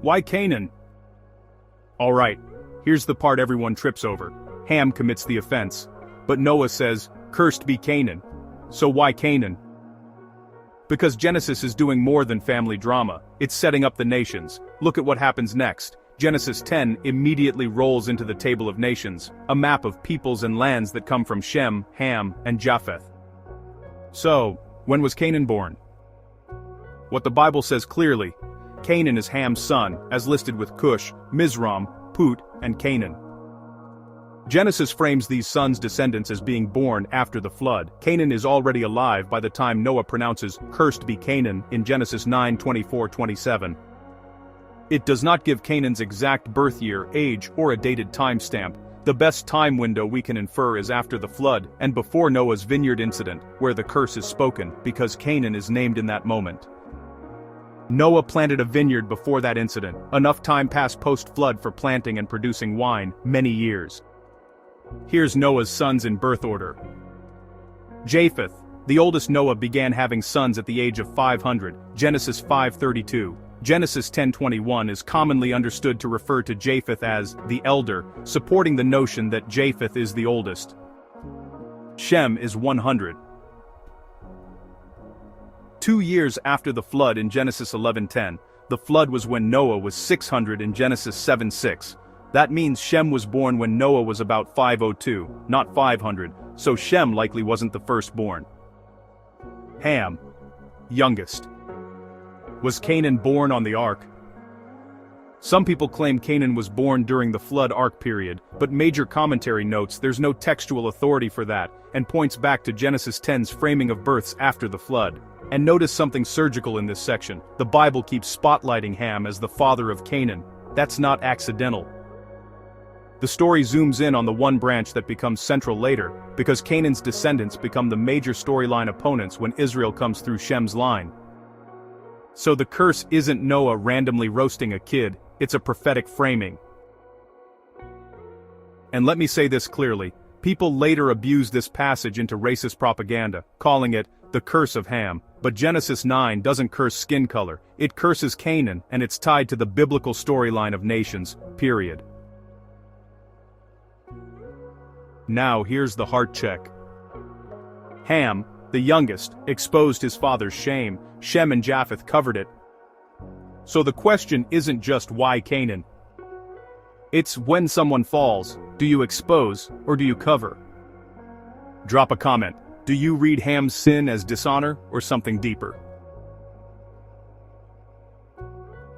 Why Canaan? Alright, here's the part everyone trips over. Ham commits the offense. But Noah says, "Cursed be Canaan." So why Canaan? Because Genesis is doing more than family drama, it's setting up the nations. Look at what happens next. Genesis 10 immediately rolls into the table of nations, a map of peoples and lands that come from Shem, Ham, and Japheth. So, when was Canaan born? What the Bible says clearly, Canaan is Ham's son, as listed with Cush, Mizraim, Put, and Canaan. Genesis frames these sons' descendants as being born after the flood. Canaan is already alive by the time Noah pronounces, "Cursed be Canaan," in Genesis 9:24-27. It does not give Canaan's exact birth year, age, or a dated timestamp. The best time window we can infer is after the flood, and before Noah's vineyard incident, where the curse is spoken, because Canaan is named in that moment. Noah planted a vineyard before that incident, enough time passed post-flood for planting and producing wine, many years. Here's Noah's sons in birth order. Japheth, the oldest Noah began having sons at the age of 500, Genesis 5:32. Genesis 10:21 is commonly understood to refer to Japheth as the elder, supporting the notion that Japheth is the oldest. Shem is 100. 2 years after the flood in Genesis 11:10, the flood was when Noah was 600 in Genesis 7:6. That means Shem was born when Noah was about 502, not 500, so Shem likely wasn't the firstborn. Ham, youngest. Was Canaan born on the ark? Some people claim Canaan was born during the flood ark period, but major commentary notes there's no textual authority for that, and points back to Genesis 10's framing of births after the flood. And notice something surgical in this section. The Bible keeps spotlighting Ham as the father of Canaan. That's not accidental. The story zooms in on the one branch that becomes central later, because Canaan's descendants become the major storyline opponents when Israel comes through Shem's line. So the curse isn't Noah randomly roasting a kid, it's a prophetic framing. And let me say this clearly, people later abuse this passage into racist propaganda, calling it the curse of Ham, but Genesis 9 doesn't curse skin color, it curses Canaan, and it's tied to the biblical storyline of nations, period. Now here's the heart check. Ham, the youngest, exposed his father's shame. Shem and Japheth covered it. So the question isn't just why Canaan. It's when someone falls, do you expose or do you cover? Drop a comment. Do you read Ham's sin as dishonor or something deeper?